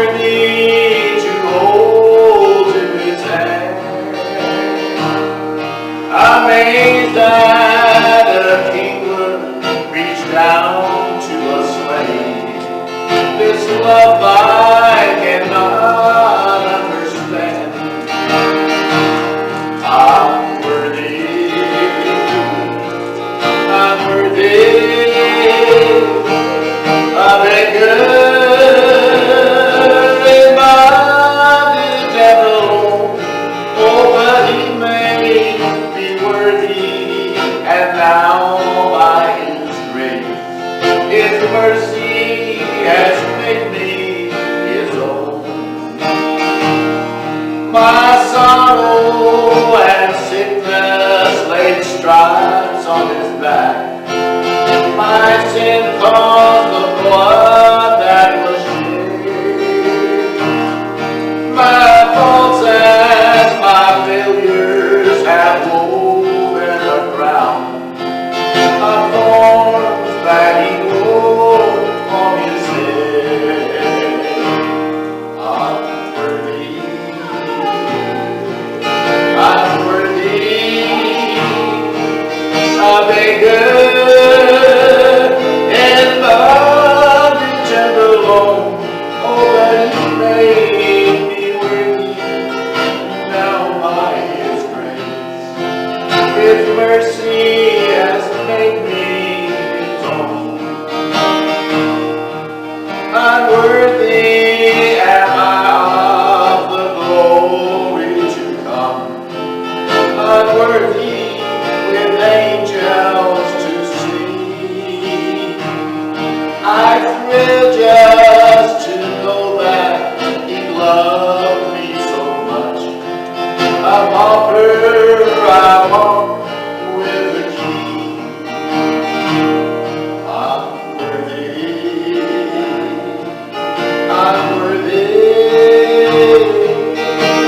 worthy to hold to his hand. Amazed that a king would reach down to a slave. This love I cannot understand. I'm worthy of a good in bondage and alone. Oh, but he made me worthy, and now by his grace, his mercy has made me his own. My sorrow and sickness laid stripes on his back. My sin caused the blood that was shed. My faults and my failures have woven a crown of thorns that he wore on his head. I'm worthy of a good and bondage and alone. Oh, but he made me worthy, now by his grace, his mercy has made me his own. Unworthy am I of the glory to come, unworthy with angels to see. I thrill just to know that he loved me so much. A pauper I walk with the key. I'm worthy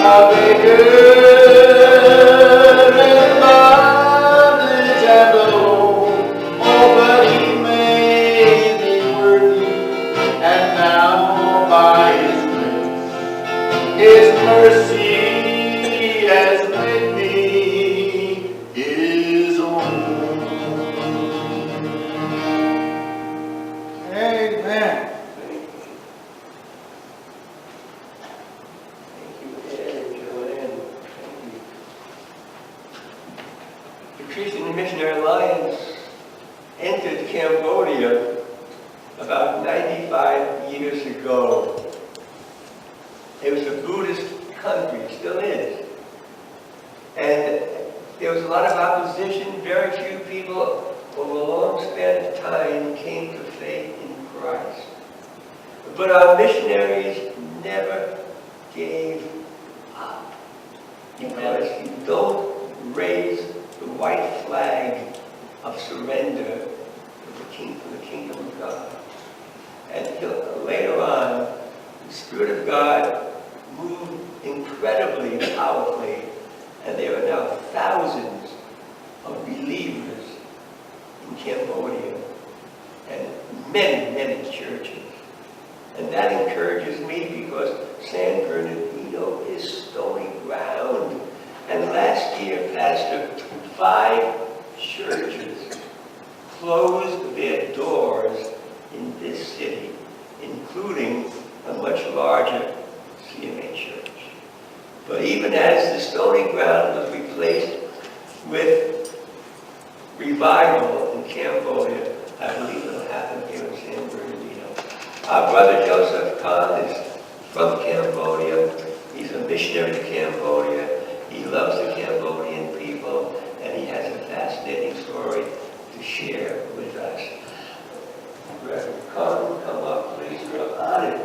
of a good and bondage and alone. Oh, but he made me worthy, and now by his grace, his mercy has made me his own. Amen. The Christian Missionary Alliance entered Cambodia about 95 years ago. It was a Buddhist country, still is. And there was a lot of opposition. Very few people over a long span of time came to faith in Christ. But our missionaries never gave up. Because you don't raise the white flag of surrender for the kingdom of God. And later on, the Spirit of God moved incredibly powerfully, and there are now thousands of believers in Cambodia and many, many churches. And that encourages me because San Bernardino is stony ground. And last year, Pastor, 5 churches closed their doors in this city, including a much larger CMA church. But even as the stony ground was replaced with revival in Cambodia, I believe it'll happen here in San Bernardino. Our brother Joseph Khan is from Cambodia. He's a missionary to Cambodia. He loves the Cambodian people, and he has a fascinating story to share with us. Reverend Khan, come up, please. We're honored.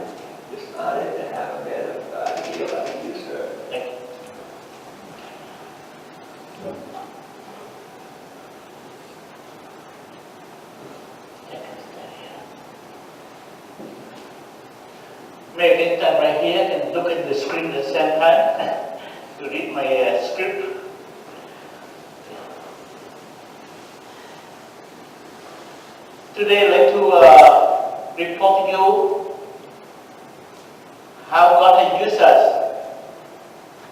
Just honored to have a man of God here like you, sir. Thank you. Maybe stand right here and look at the screen at the same time to read my script. Today I'd like to report to you use us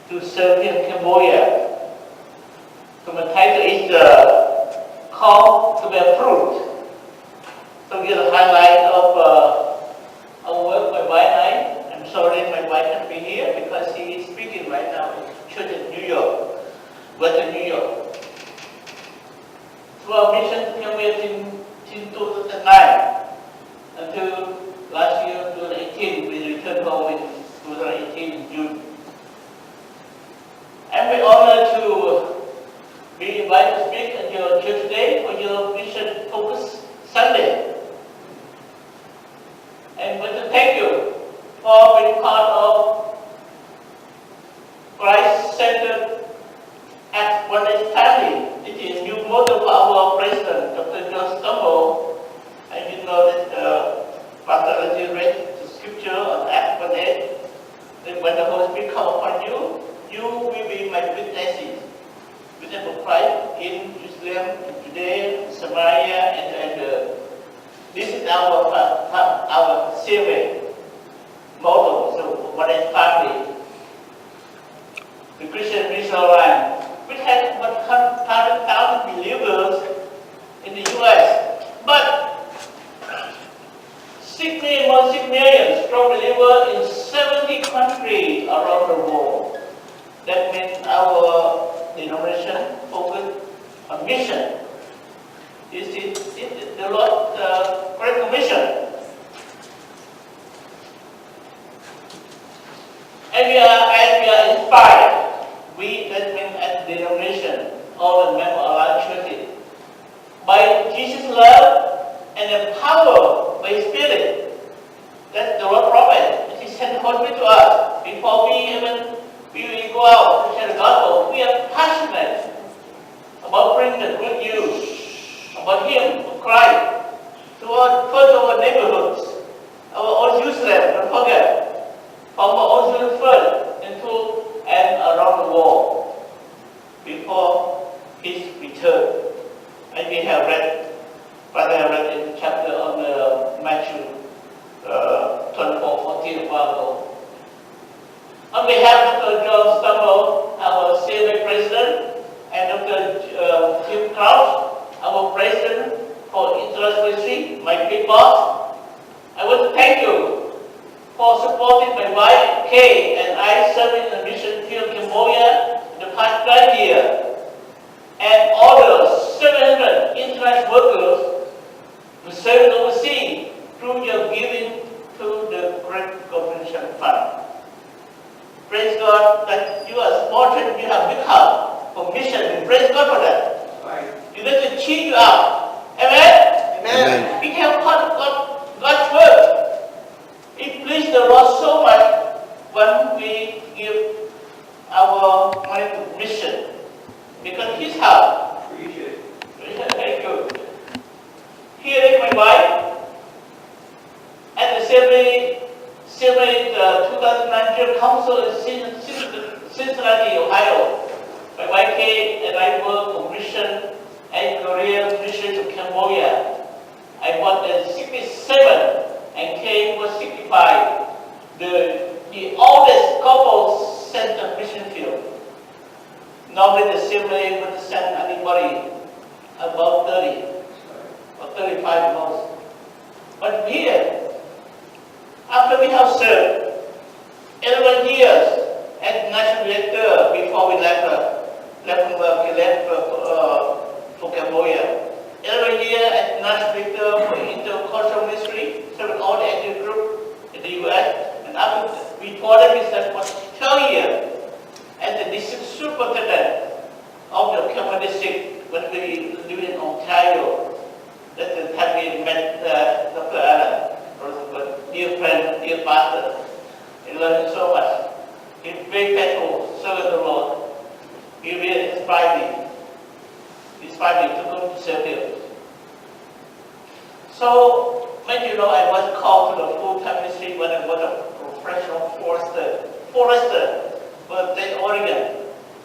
to serve in Cambodia. So my title is Call to Bear Fruit. So here's a highlight of our work by wife and I. I'm sorry my wife can't be here because he is speaking right now in church in New York, Western New York. So our mission to Cambodia since 2009 until last year, 2018, we returned home in 2018 in June. I'm very honored to be invited to speak at your church today for your mission focus Sunday. And want to thank you for being part of Christ-centered at One Day family. It is a new motto for our president, Dr. John Stumble. And you know that Pastor Elijah read the scripture on Acts 1:8. That when the Holy Spirit comes upon you, you will be my witnesses. Witness of Christ in Jerusalem, in Judea, Samaria, and this is our series model. So One Day family, the Christian Mission Line, which has 100,000 believers in the U.S. But 6 million strong believers in 70 countries around the world. That means our denomination focus on mission. This is the Lord's Great Commission. And we are inspired. We, that means as denomination, all the members of our churches, by Jesus' love and empowered by His Spirit. That's the Lord promised. He sent the Holy Spirit to us. Before we go out to share the gospel, we are passionate about bringing the good news about Him, of Christ, to our neighborhoods, our own Jerusalem, don't forget, from our own Jerusalem first, and around the world, before His return. And we have read, in the chapter on Matthew 24:14 a while ago. On behalf of Dr. John Stumble, our Senior President, and Dr. Jim Krause, our President for International Ministry, my big boss, I want to thank you for supporting my wife, Kay, and I serving in the mission field in Cambodia in the past 9 years, and order 700 international workers to serve overseas through your giving to the Great Commission Fund. Praise God that you are small church, you have big heart for mission. Praise God for that. Right. You let it cheer you up. Amen? Amen. We can part of God's word. It pleased the Lord so much when we give our money to mission. Because His heart. Appreciate it. Thank you. Here is my wife. At the Assembly 2009 General Council in Cincinnati, Ohio. My wife Kate and I work for mission and Korean mission to Cambodia. I was at 67 and Kate was 65. The oldest couple sent the mission field. Normally the assembly would send anybody above 30 or 35 most. But here, after we have served 11 years as national director before we left for Cambodia, 11 years as national director for intercultural ministry, serving all the active group in the U.S. And after before that, we served for 12 years as the district superintendent of the Cambodia district when we lived in Ontario. That's the time we met Dr. Allen. Dear friend, dear pastor, I love him so much. He's very faithful, serving the Lord. He really inspired me. To go to serve Him. So, when you know, I was called to the full-time ministry when I was a professional forester for State Oregon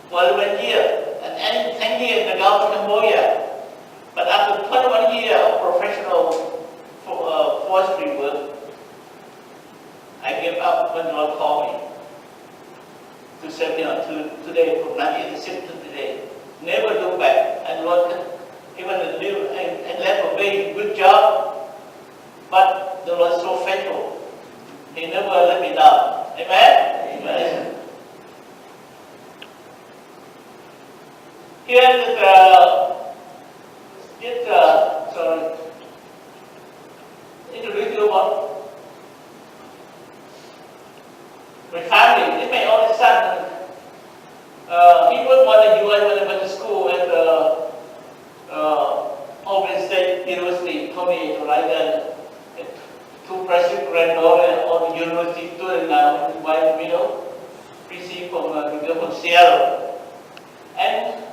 for 11 years, and 10 years in the Gulf of Cambodia. But after 21 years of professional forestry work, I gave up when the Lord called me. to serve to today, from 1986 to today. Never look back. And Lord, even I left a very good job, but the Lord is so faithful. He never let me down. Amen? Amen. Here is sorry. Introduce you about my family. This is my only son. He was born in the US when he went to school at Oregon State University, Tony, like that. Two precious granddaughter or the university student now, right in the middle, PC from the girl from Seattle. And,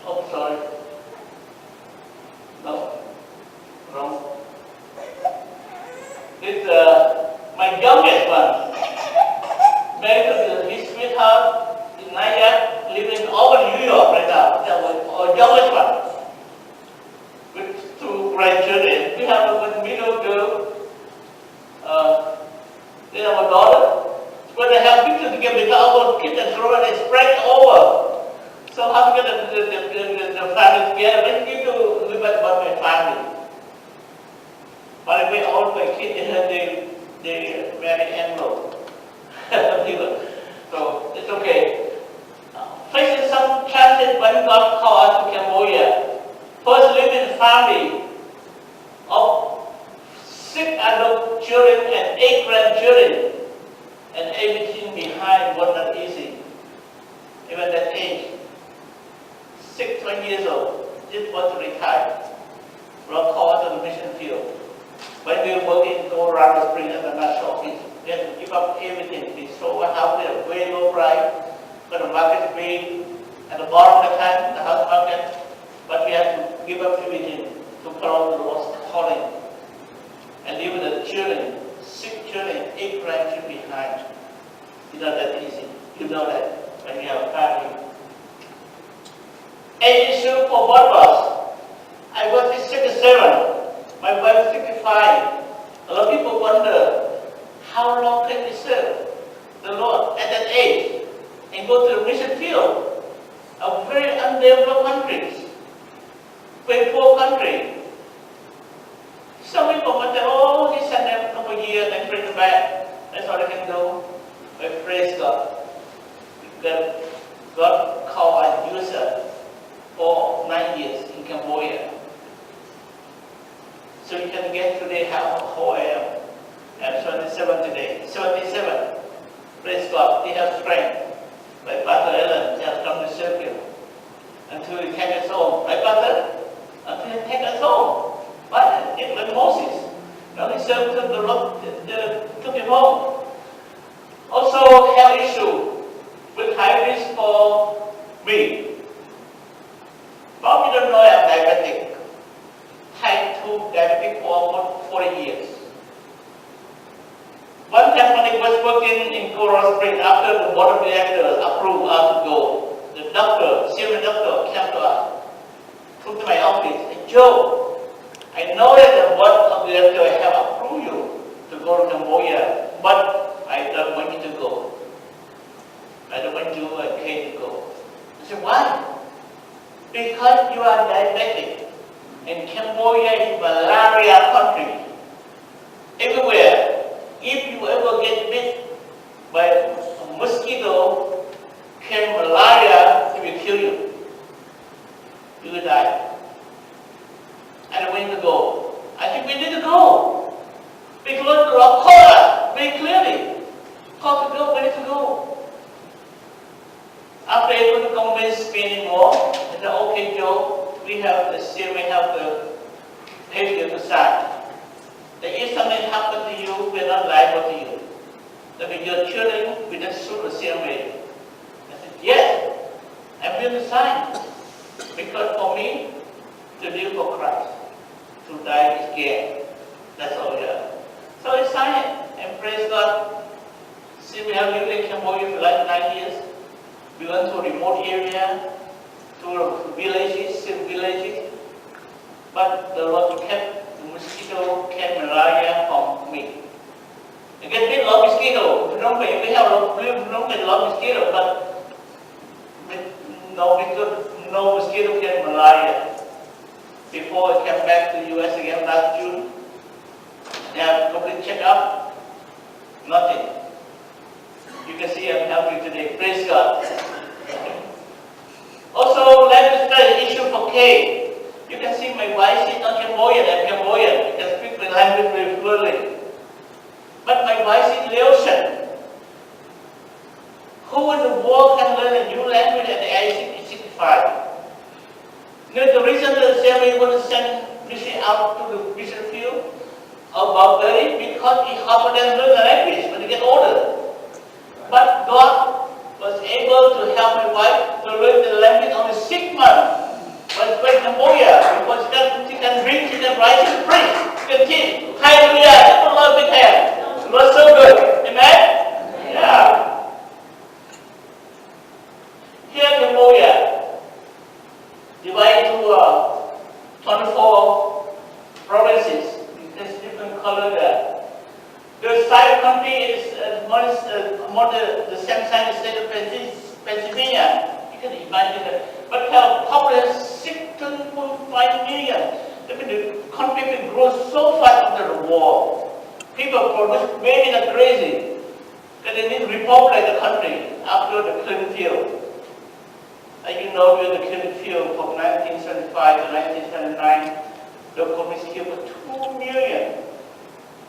oh, sorry. No, wrong. This my youngest one, married to his sweetheart in Nyack, living in Auburn, New York right now. That was our youngest one, with two grandchildren. We have a middle girl. Then our daughter. When they have pictures together with our kids and throw it and spread over. So how to get the family together? Let's give you a little bit about my family. By the way, all my kids, they marry Anglo. So it's okay. Facing some challenges when God called us to Cambodia. First, living in a family of 6 adult children and 8 grandchildren, and everything behind was not easy. Even that age, 20 years old, just want to retire. God called us to the mission field. When we were working in Colorado Springs at the national office, we had to give up everything. We sold a house at a very low price, but the market is very at the bottom of the time, the house market, but we had to give up everything to follow the Lord's calling. And live with the children, 6 children, 8 grandchildren behind. It's not that easy. You know that when you have a family. Age issue for both of us. I was 67. My wife is 65. A lot of people wonder, how long can we serve the Lord at that age and go to the mission field of very undeveloped countries, very poor country. Some people might say, oh, he sent them a couple of years and bring them back. That's all I can do. But praise God. Because God called and used us for 9 years in Cambodia. So you can get today how I am. I'm 77 today. 77. Praise God. They have strength. My Pastor Ellen has come to serve you until he take us home. My Pastor, until he take us home. But it like Moses. He served the Lord, took him home. Also, health issue with high risk for me. Bob, you don't know I'm diabetic. Type 2 diabetic for almost 40 years. One time when I was working in Colorado Springs, after the board of directors approved us to go, the doctor, senior doctor, came to us, took to my office, and Joe, I know that the board of directors have approved you to go to Cambodia, but I don't want you to go. I don't want you and Kate to go. I said, why? Because you are diabetic. And Cambodia is a malaria country. Everywhere. If you ever get bit by a mosquito, malaria, it will kill you. You will die. I don't want to go. I think we need to go. Because the Lord called us very clearly. Called to go, we need to go. After I couldn't convince me anymore, I said, okay, Joe, we have the paper to sign. That if something happened to you, we're not liable to you. That with your children, we just shoot the same way. I said, yes, I'm going to sign. Because for me, to live for Christ, to die is gain. That's all we have. So I signed it, and praise God. See, we have lived in Cambodia for like 9 years. We went to a remote area, to villages, but the Lord kept the mosquito, kept malaria from me. I get bit a lot of mosquito. Phnom Penh, we have Phnom Penh a lot of mosquito, but no mosquito get malaria. Before I came back to the US again last June, they have complete checkup, nothing. You can see I'm healthy today. Praise God. Also, language study issue for K. You can see my wife is not Cambodian. I'm Cambodian. You can speak my language very fluently. But my wife is Laotian. Who in the world can learn a new language at the age of 65? The reason the family want to send mission out to the mission field about Bulgaria because it helps them learn the language when they get older. But God was able to help my wife to learn the language only 6 months. When in Cambodia, because she can read, she can write, she can preach, she can teach. Hallelujah! That's a lot of big hand. It was so good. Amen? Yeah. Here in Cambodia, divided into 24 provinces. There's different color there. The side country is more the same size as the state of Pennsylvania. You can imagine that. But have population 6.5 million. I mean, the country can grow so fast after the war. People produce baby like crazy. And they need to repopulate the country after the clean field. As you know, during the clean field from 1975 to 1979, the communist killed for 2 million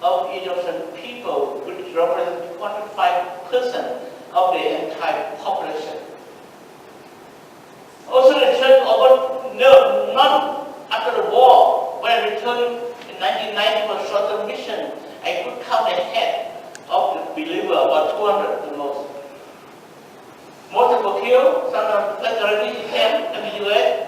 of innocent people, which represents 25% of the entire population. Also, the church not after the war. When I returned in 1990 for short-term mission, I could count the head of the believer, about 200 the most. Most were killed, some are already in camp in the US.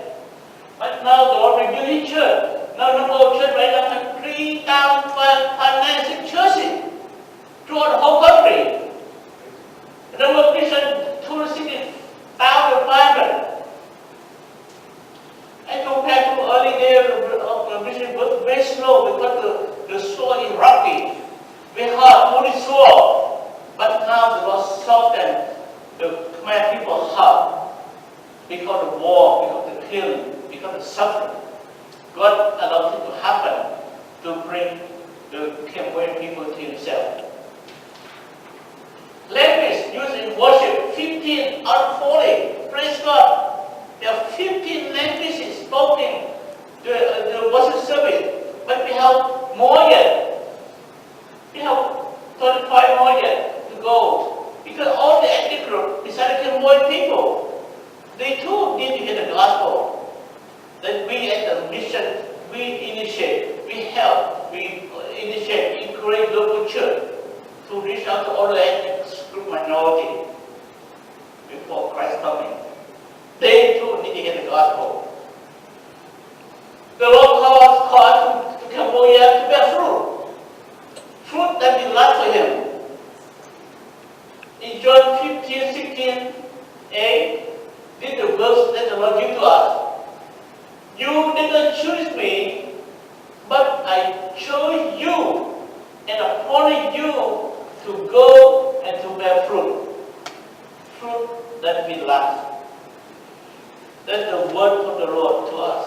But now the Lord rebuilt His church. Now the number of church right now have 3,596 churches throughout the whole country. The number of Christians, 260,500. And compared to early days of mission, was very slow because the soil is rocky, very hard, woody soil. But now the Lord softened the Khmer people heart because of the war, because of the killing, because of the suffering. God allowed it to happen to bring the Cambodian people to Himself. Language used in worship, 15 out of 40. Praise God. There are 15 languages spoken the worship service, but we have more yet. We have 35 more yet to go. Because all the ethnic group, besides the Cambodian people, they too need to hear the gospel. That we as a mission, we initiate, we help, we initiate, encourage local church to reach out to all the ethnic group minority before Christ's coming. They too need to hear the gospel. The Lord calls us to Cambodia to bear fruit. Fruit that we love for Him. In John 15:16a, this is the verse that the Lord gives to us. You did not choose me, but I chose you and appointed you to go and to bear fruit. Fruit that we love. That's the word from the Lord to us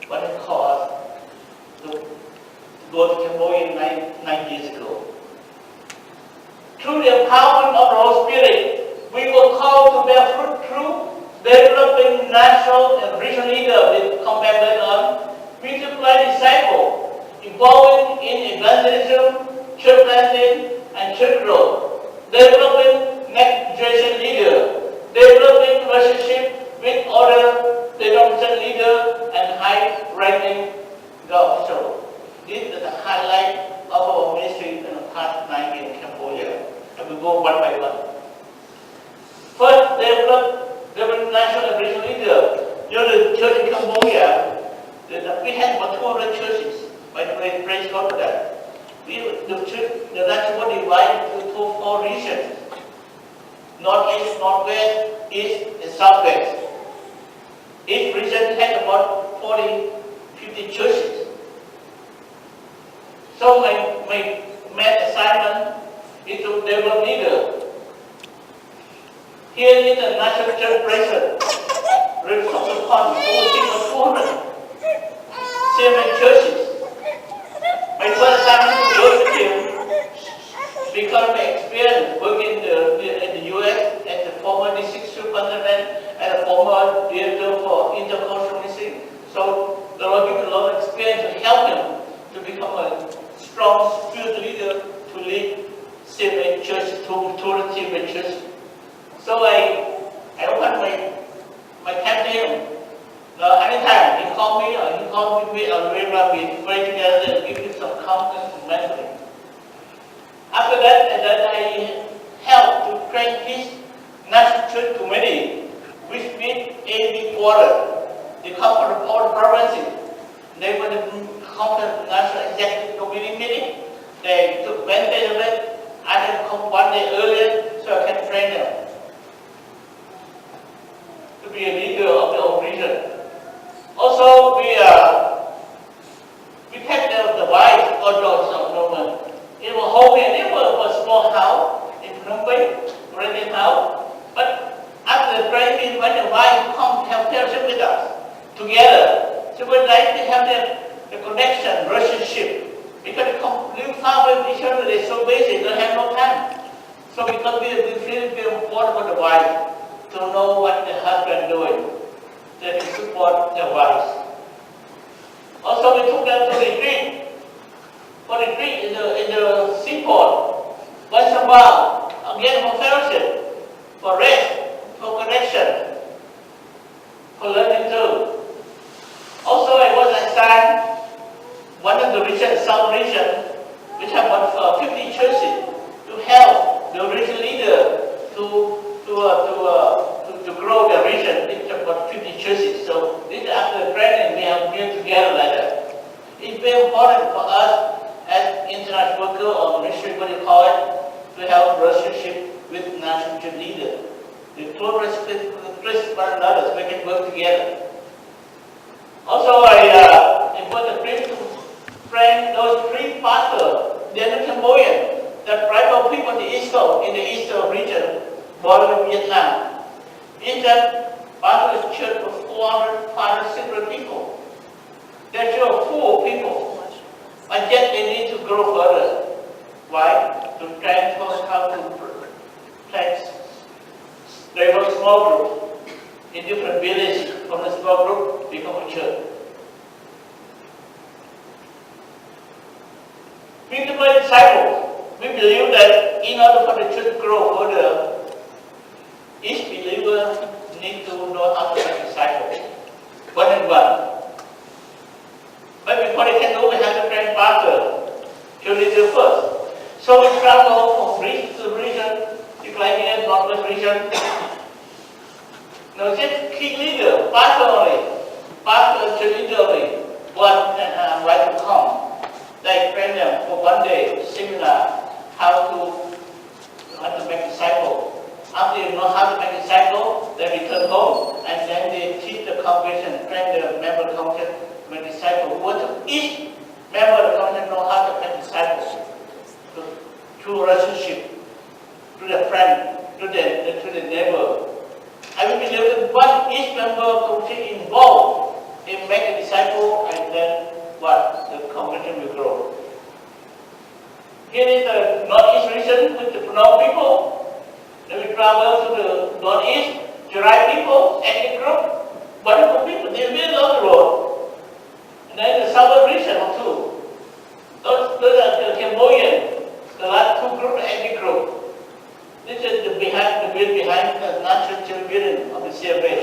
when He called us to go to Cambodia 9 years ago. Through the empowerment of the Holy Spirit, we were called to bear fruit through developing national and regional leaders. We'll come back later on. Multiply disciples, involving in evangelism, church planting, and church growth. Developing next generation leaders. Developing relationship with other denomination leaders and high-ranking officials. This is the highlight of our ministry in the past 9 years in Cambodia. And we go one by one. First, develop national and regional leaders. You know, the church in Cambodia, we had about 200 churches. By the way, praise God for that. The national was divided into 4 regions. Northeast, Northwest, East, and Southwest. Each region had about 40-50 churches. So my main assignment is to develop leader. Here is the national church president. Responsible upon over 200 seven churches. My first assignment to work with him because of my experience working in the U.S. as the former district superintendent and a former director for intercultural ministry. So the Lord gave me a lot of experience to help him to become a strong spiritual leader to lead seven churches, 207 churches. So I opened my time to him. Anytime he called me or he called me or we pray together and give him some confidence and mentoring. After that, I helped to train his national church committee, which meet every quarter. They come from all provinces. They were the conference national executive committee meeting. They took Wednesday of it. I had to come one day earlier so I can train them to be a leader of the whole region. Also, we take the wives or daughters of Norman. It was home and it was a small house in Phnom Penh, rented house. But after the training, when the wife come have fellowship with us together, so we like to have the connection, relationship. Because they live far away from each other, they're so busy, they don't have no time. So because we feel very important for the wife to know what the husband doing. They can support their wives. Also, we took them to retreat. For retreat in the seaport. Once in a while, again for fellowship, for rest, for connection, for learning too. Also, I was assigned one of the region, South region, which have about 50 churches, to help the region leader to grow the region. It's about 50 churches. So this after the training, we have been together like that. It's very important for us as international worker or missionary, what you call it, to have a relationship with national church leaders. The close respect one another so we can work together. Also, I put a trip to train those three pastors. They're the Cambodian, the tribal people in the East Coast, in the Eastern region, border with Vietnam. In that pastor's church of 400, 500 people. They're still full of people, but yet they need to grow further. Why? To transform how to plant. They were small groups in different villages. From the small group, become a church. We become disciples. We believe that in order for the church to grow further, each believer needs to know how to make disciples. One and one. But before they can do, we have to train pastor. Should they do first? So we travel from region to region, Ukrainian, Northwest region. No, just key leader, pastor only. Pastor, church leader only. One and right to come. They train them for one day, seminar, how to make disciples. After you know how to make a disciple, they return home and then they teach the congregation, train the member of the congregation to make disciples. Each member of the congregation know how to make disciples through relationship, to the friend, to the neighbor. I will believe that each member of the congregation involved in making a disciple and then what? The congregation will grow. Here is the Northeast region with the Phnom people. Then we travel to the Northeast, Jerai people, ethnic group, wonderful people. They really love the Lord. And then the Southern region too. Those are the Cambodian, the last two groups, ethnic group. This is the building behind the natural church building of the CFA.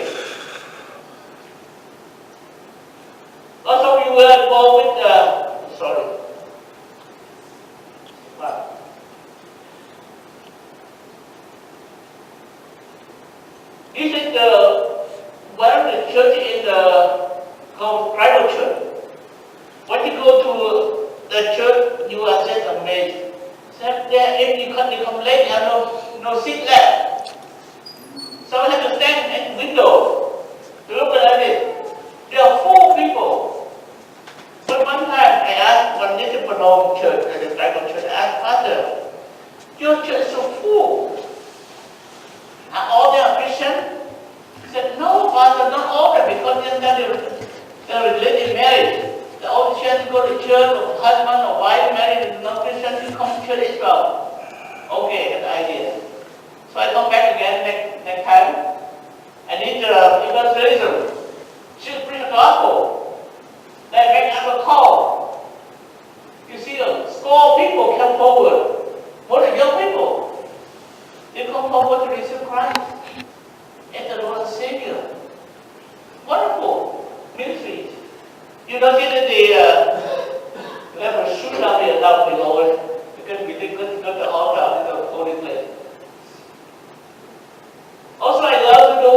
Also, we were involved with This is one of the churches in the called tribal church. When you go to the church, you are just amazed. If you come late, you have no seat left. So we have to stand at the window to look at it. There are 4 people. But one time I asked one little Phnom church, the tribal church, I asked Pastor, you your church is so full. Are all they are Christian? He said, no, Father, not all of them, because they're related marriage. The old church go to church, or husband or wife married, and non-Christian, you come to church as well. Okay, good idea. So I come back again next time. I need evangelism. Should preach the gospel. Then make up a call. You see a score of people come forward. What are young people? They come forward to receive Christ as the Lord and Savior. Wonderful ministries. You don't get they have a shoot out here now, the Lord. Because we did go to the altar in the holy place. Also, I love to do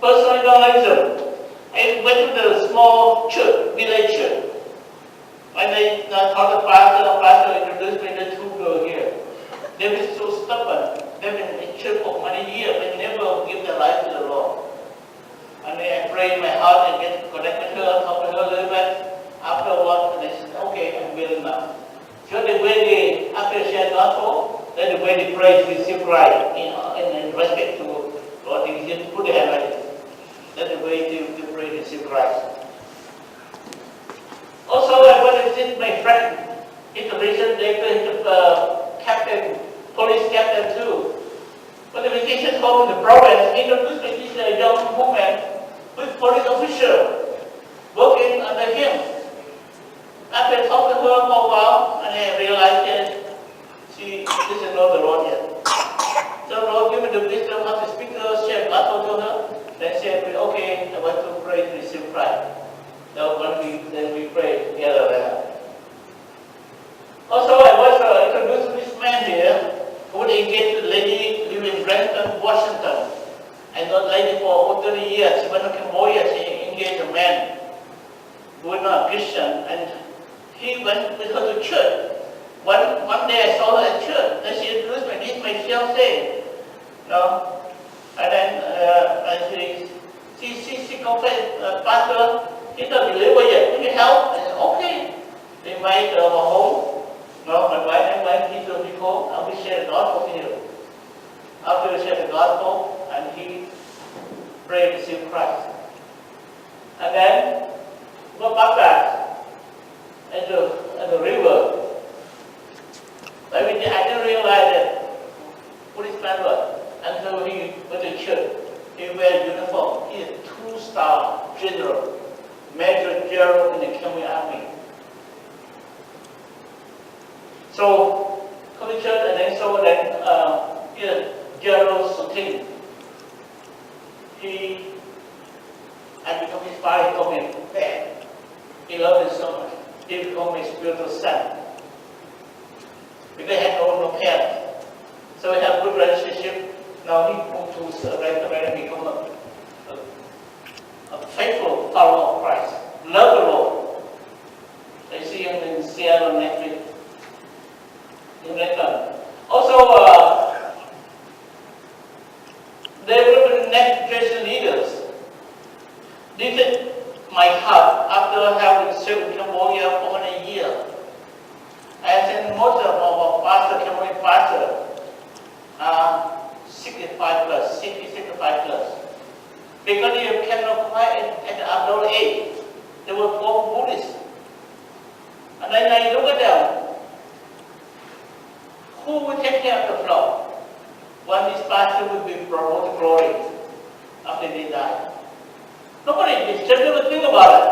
personal evangelism. I went to the small church, village church. When they taught the pastor introduced me to two girls here. They've been so stubborn. They've been in church for many years. They never give their life to the Lord. And then I pray in my heart and get connected to her, talk to her a little bit. After a while, and they said, okay, I'm willing now. So the way they, after they share the gospel, then the way they pray to receive Christ, in respect to God, they just put their hand like this. That's the way they pray to receive Christ. Also, I went to visit my friend. He's a recent captain, police captain too. When the vacation home in the province, he introduced me to a young woman who is police officer working under him. After I talked to her for a while, and I realized that she doesn't know the Lord yet. So the Lord gave me the wisdom how to speak to her, share gospel to her. Then she said, okay, I want to pray to receive Christ. So then we prayed together there. Also, I was introduced to this man here who would engage with a lady living in Renton, Washington. I know the lady for over 30 years. She went to Cambodia. She engaged a man who was not a Christian, and he went with her to church. One day I saw her at church. Then she introduced me. This is my fiancé. No? And then she confessed, Pastor, he doesn't believe yet. Can you help? I said, okay. They invite her home. No, my wife invited him to be home, and we share the gospel to him. After we share the gospel, and he prayed to receive Christ. And then got baptized at the river. I didn't realize that policeman was until he went to church. He wear uniform. He is a 2-star general, major general in the Cambodian army. So come to church, and then General Sutin. I become his father. He told me, Dad, he loved me so much. He became my spiritual son. Because I had no parents. So we have a good relationship. Now he moved to America and become a faithful follower of Christ. Love the Lord. I see him in Seattle next week. In Lincoln. Also, developing next generation leaders. This is my heart after having served in Cambodia for many years. I think most of our pastors, Cambodian pastors, are 65 plus, 65 plus. Because they cannot quite at the adult age. They were born Buddhists. And then I look at them. Who will take care of the flock? When this pastor will be brought to glory after they die. Nobody, they just never think about it.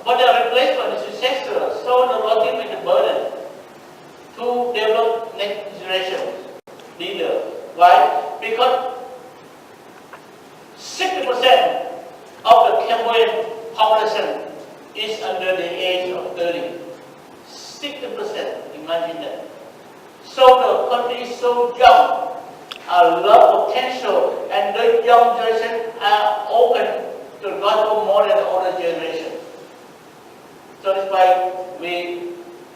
But their replacement is successor. So the Lord gave me the burden to develop next generation leader. Why? Because 60% of the Cambodian population is under the age of 30. 60%, imagine that. So the country is so young, a lot of potential, and the young generation are open to the gospel more than the older generation. So that's why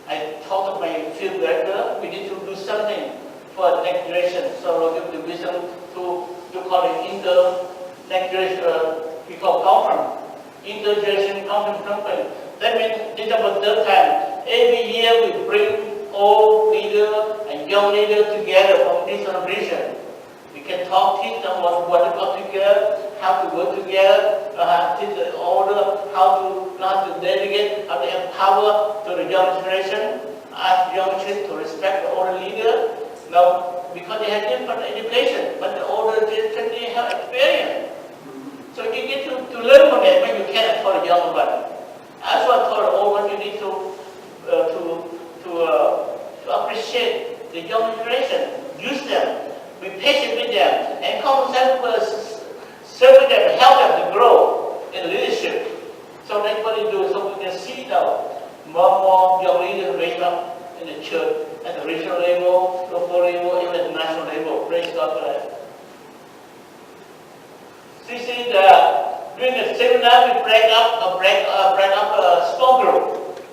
I talked to my field director, we need to do something for the next generation. So we'll give the vision to call it next generation, we call conference, intergeneration conference company. That means this is about the third time. Every year we bring old leaders and young leaders together from this region. We can teach them what to go together, how to work together, teach the order, how to delegate, how to empower to the young generation, ask young children to respect the older leader. Now, because they have different education, but the older generation they have experience. So you get to learn from them when you cannot for the younger one. As well for the old one, you need to appreciate the young generation, use them, be patient with them, and serve with them, help them to grow in leadership. So that's what they do. So we can see now more young leaders raised up in the church at the regional level, local level, even at the national level. Praise God for that. So you see during the seminar we break up a small group.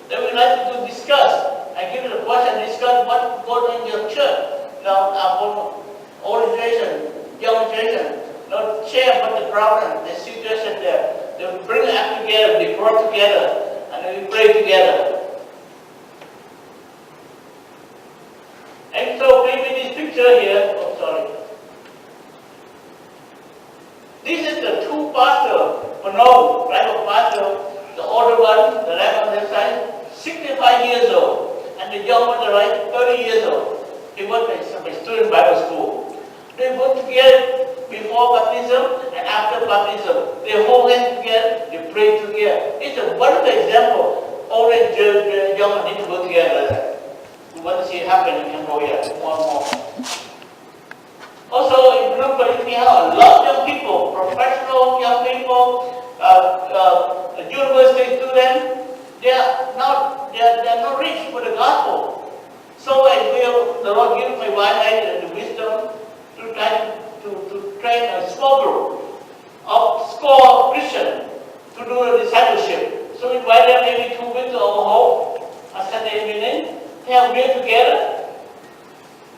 Then we like to discuss and give you the question, discuss what goes on in your church. Now our old generation, young generation, now share what the problem, the situation there. They bring it up together, they grow together, and then we pray together. And so maybe this picture here, this is the two pastors, right of pastor, the older one, the left on the side, 65 years old, and the young one on the right, 30 years old. He was my student Bible school. They work together before baptism and after baptism. They hold hands together, they pray together. It's a wonderful example. Older and young need to work together. We want to see it happen in Cambodia more and more. Also, in Philippines, we have a lot of young people, professional young people, university students. They are not rich for the gospel. So I feel the Lord gives my wife and the wisdom to try to train a small group of school Christians to do the discipleship. So we invite them maybe 2 weeks or home on Sunday evening. They have meal together.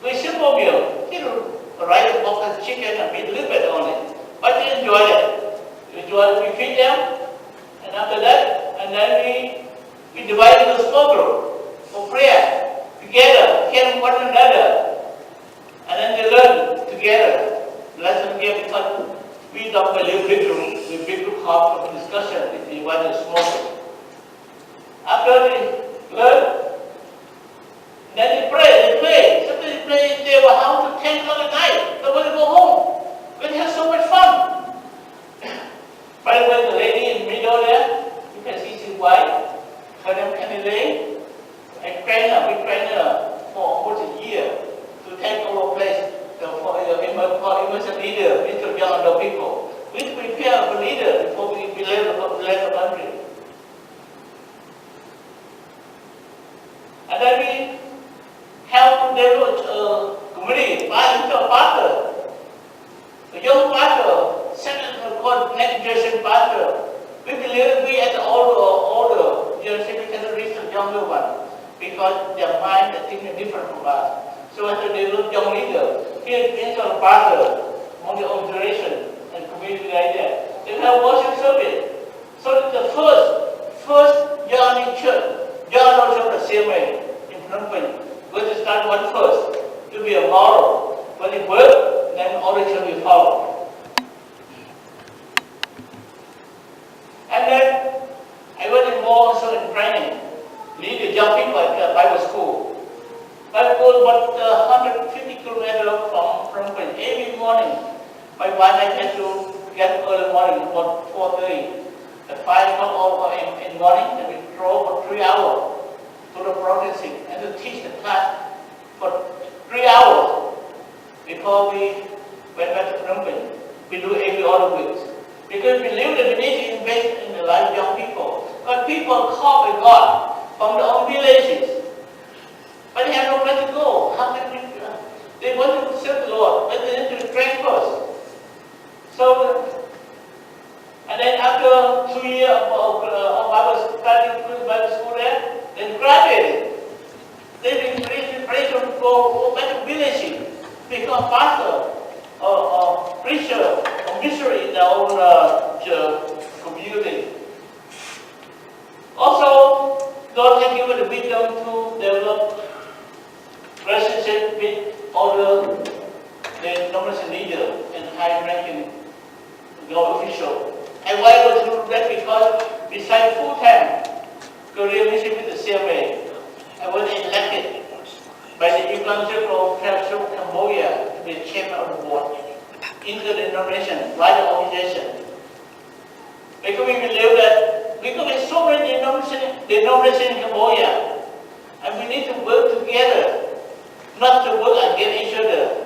Very simple meal. Rice, box, chicken, and meat, a little bit only. But they enjoy it. We feed them, and after that, and then we divide into a small group for prayer together, care one another, and then they learn together. Lesson here because we don't believe big group, we big group have a discussion. We divide into a small group. After they learn, then they pray. Sometimes they pray in their house to 10 o'clock at night. Nobody go home. We have so much fun. By the way, the lady in the middle there, you can see she's white. Her name is Candy. I trained her for almost a year to take over place for emergency leader, into young adult people. We prepare for leader before we leave the country. And then we help to develop a community, into a pastor. A young pastor, second called next generation pastor. We believe we as the older generation we cannot reach the younger one because their mind and thinking different from us. So as to develop young leader, here in the pastor among the old generation and community like that. They have worship service. So that the first young church, young church the same way in Phnom Penh. Going to start one first to be a model. When it works, then all the church will follow. And then I was involved also in training, lead the young people at Bible school. Bible school was 150 kilometers from Phnom Penh. Every morning, my wife and I had to get early morning, about 4:30. At 5 o'clock in the morning, and we drove for 3 hours to the province and to teach the class for 3 hours before we went back to Phnom Penh. We do every other week. Because we believe that we need to invest in the life of young people. But people called by God from their own villages. But they have no place to go. How can we? They want to serve the Lord, but they need to train first. So, and then after 2 years of Bible school there, then graduated. They been ready to go back to village, become pastor or preacher or missionary in their own community. Also, God has given the wisdom to develop relationship with all the denomination leader and high-ranking government official. And why I was doing that? Because besides full-time career mission with the CMA, I was elected by the Evangelical Fellowship of Cambodia to be chairman of the board in the denomination, right organization. Because we believe that because there's so many denominations in Cambodia, and we need to work together, not to work against each other,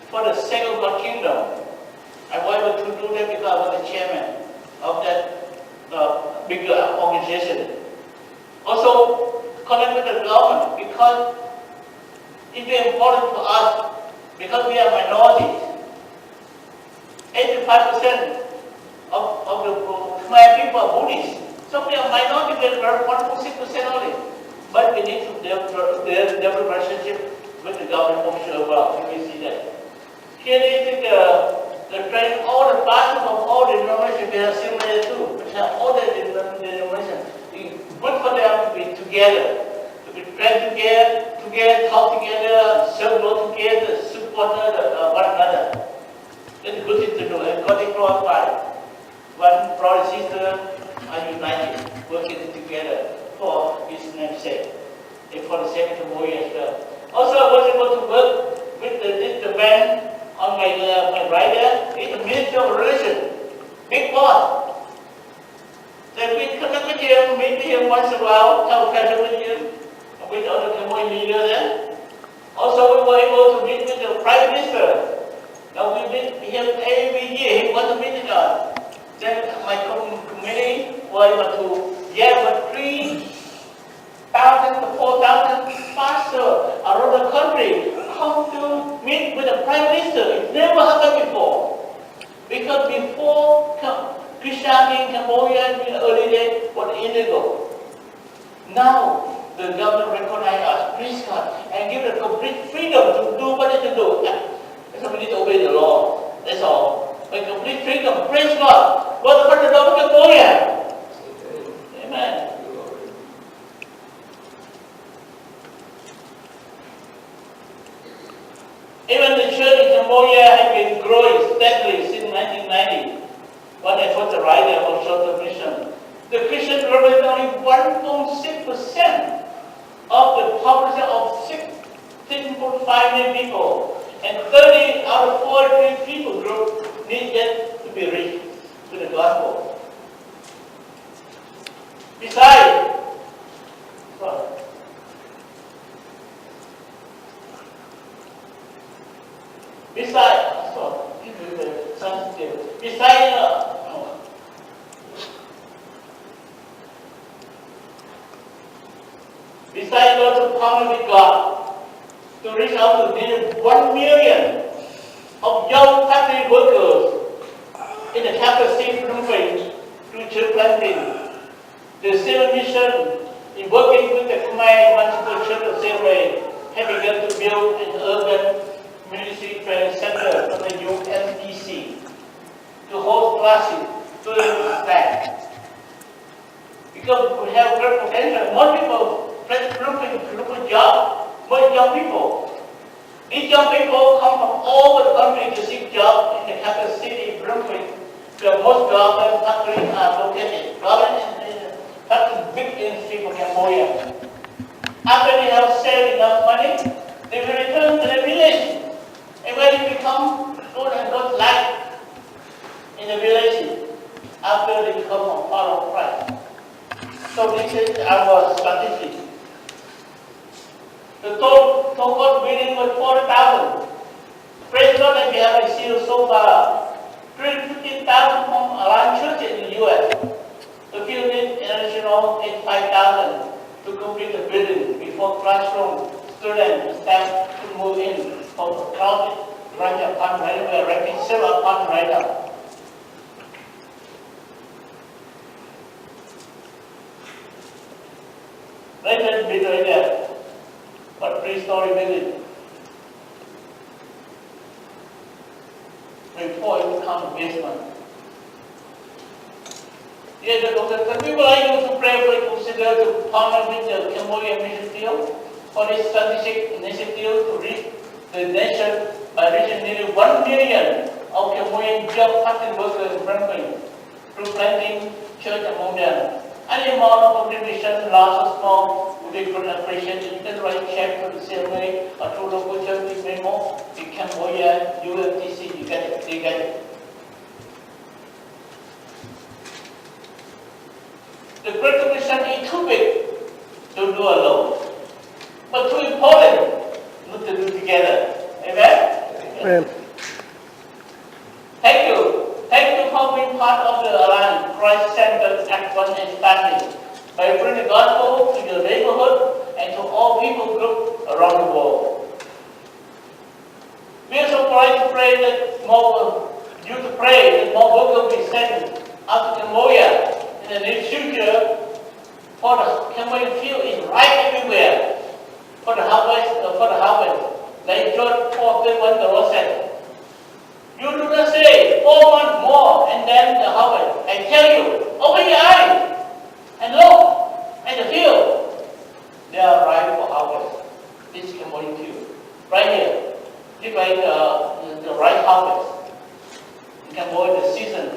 for the sake of God's kingdom. I wanted to do that because I was the chairman of that bigger organization. Also, connect with the government because it's very important for us because we are minorities. 85% of the Khmer people are Buddhists. So we are minority, we are 1.6% only. But we need to develop relationship with the government official as well. We see that. Here is the training, all the pastors of all the denominations, they are similar too. But all the denominations, it's good for them to be together, to be trained together, talk together, serve Lord together, support one another. That's a good thing to do, and God is glorified. One brother and sister are united, working together for His name's sake, and for the sake of Cambodia as well. Also, I was able to work with the band on my right there. It's a ministry of religion, big boss. Then we connect with him, meet him once in a while, have a pleasure with him, and with other Cambodian leaders there. Also, we were able to meet with the Prime Minister. Now we meet him every year. He wants to meet us. Then my committee was able to get 3,000 to 4,000 pastors around the country come to meet with the Prime Minister. It never happened before. Because before Christianity in Cambodia in the early days was illegal. Now the government recognizes us, praise God, and give us complete freedom to do what they do. So we need to obey the law. That's all. But complete freedom, praise God. What about the government of Cambodia? Amen. Even the church in Cambodia has been growing steadily since 1990. When I first arrived there on short mission, the Christian represent only 1.6% of the population of 16.5 million people, and 30 out of 43 people group need yet to be reached with the gospel. Besides, besides God to partner with God to reach out to nearly 1 million of young factory workers in the capital city Phnom Penh through church planting. The civil mission in working with the Khmer Evangelical Church of Sierra have begun to build an urban ministry training center for the UNDC to host classes to the staff. Because we have great potential, more people look job, more young people. These young people come from all over the country to seek jobs in the capital city, Phnom Penh, where most government factories are located. Government that's a big industry for Cambodia. After they have saved enough money, they will return to their village. And when they become good and good life in the village, after they become a follower of Christ. So this is our statistic. The total reading was 40,000. Praise God that we have received so far 315,000 from around churches in the U.S. The field needs additional 85,000 to complete the building before classroom students and staff to move in from the crowded ranch apartment right now. We are renting several apartments right now. Latest video right there, but 3-story building. Before it becomes a basement. Yes, the people are able to pray for it, consider to partner with the Cambodian mission field for this strategic initiative to reach the nation by reaching nearly 1 million of Cambodian job-facing workers in Philippines through planting church among them. Any amount of contribution, large or small, would be good appreciated. You can write check to the CMA or through local church memo in Cambodia, UMTC, you get it, they get it. The Great Commission is too big to do alone, but too important not to do together. Amen? Amen. Thank you. Thank you for being part of the Alliance Christ-centered Act 1 and starting by bringing the gospel to your neighborhood and to all people groups around the world. We are so proud to pray that more work will be sent out to Cambodia in the near future. For the Cambodian field is right everywhere. For the harvest, like John 4:31 the Lord said. You do not say 4 months more and then the harvest. I tell you, open your eyes and look at the field. They are ripe for harvest. This Cambodian field, right here. This is the right harvest. In Cambodia, the season.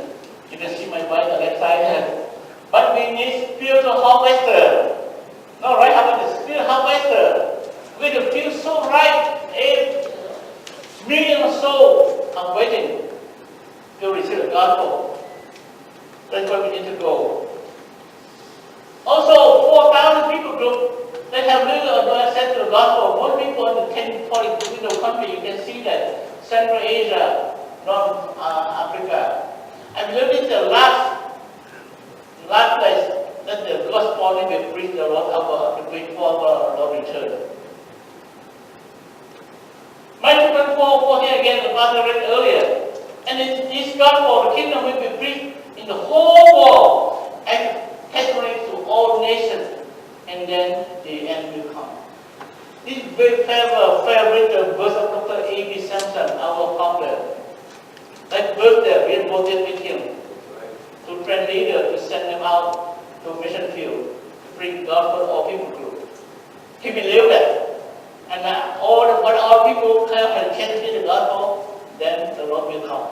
You can see my wife on the left side here. But we need spiritual harvester. No, right harvester, spiritual harvester. With the field so ripe, 8 million souls are waiting to receive the gospel. That's where we need to go. Also, 4,000 people group that have little access to the gospel. Most people in the 10, 40 country, you can see that. Central Asia, North Africa. I believe it's the last place that the gospel will be preached the Lord before the Lord return. Matthew 24:14 again, the Father read earlier. And in this gospel, the kingdom will be preached in the whole world and testimony to all nations, and then the end will come. This is very favorite verse of Dr. A.B. Sampson, our founder. That verse there, we voted with him to train leaders to send them out to mission field to bring gospel to all people group. He believed that. And when all people have a chance to hear the gospel, then the Lord will come.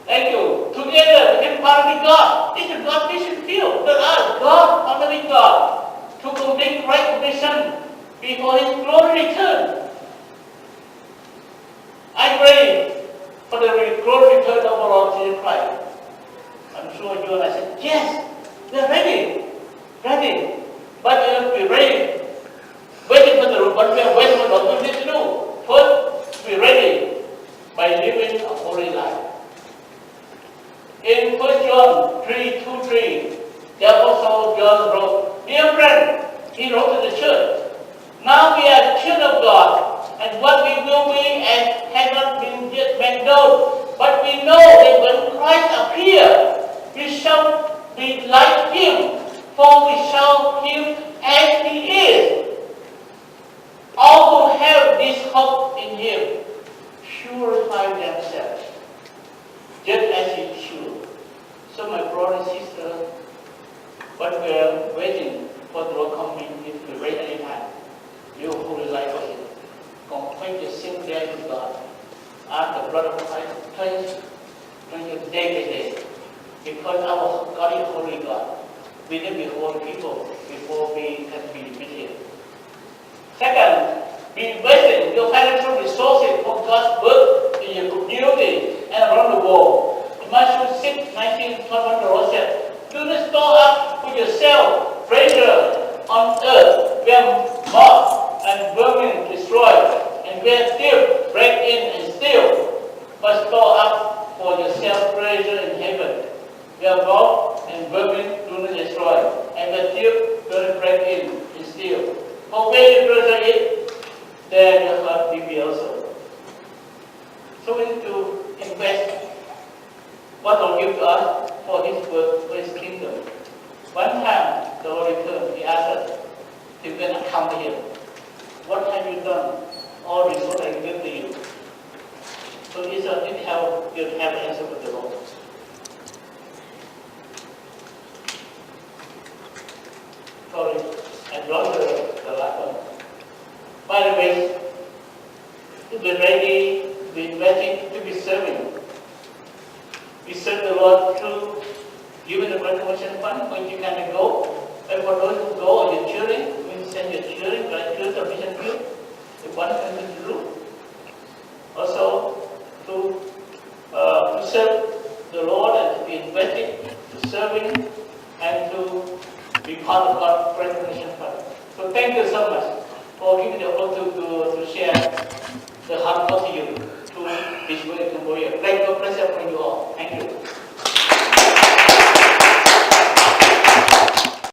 Thank you. Together, we can partner with God. This is God's mission field. Let us, God, partner with God to complete right commission before His glory return. I pray for the glory return of our Lord Jesus Christ. I'm sure you and I said, yes, we're ready. Ready. But you have to be ready. Waiting for the but we are waiting for what we need to do. First, be ready by living a holy life. In 1 John 3:2-3, the Apostle John wrote, dear friend, he wrote to the church, now we are children of God, and what we will be and has not been yet made known. But we know that when Christ appears, we shall be like Him, for we shall Him as He is. All who have this hope in Him purify themselves, just as He should. So my brother and sister, what we are waiting for the Lord coming, if we ready anytime, you holy life for Him. Confess your sin there to God. Ask the blood of Christ to cleanse you day by day. Because our God is holy God. We need to be holy people before we can be defeated. Second, be investing your financial resources for God's work in your community and around the world. In Matthew 6:19-21, the Lord said, do not store up for yourself treasure on earth where moth and vermin destroy, and where thieves break in and steal, but store up for yourself treasure in heaven, where moth and vermin do not destroy, and where thieves do not break in and steal. For where your treasure is, there your heart will be also. So we need to invest what will give to us for His work, for His kingdom. One time, the Lord returned, He asked us to give an account to Him. What have you done? All resources I give to you. So it's a good help, you have an answer with the Lord. Sorry, I to be ready, to be ready to be serving. We serve the Lord through giving the Great Commission Fund, when you can go. And for those who go, or your children, we send your children, grandchildren, to mission field, if one can do. Also, to serve the Lord and to be invited to serving and to be part of God's Great Commission Fund. So thank you so much for giving the opportunity to share the heart to you to this way in Cambodia. Thank God bless you for you all. Thank you.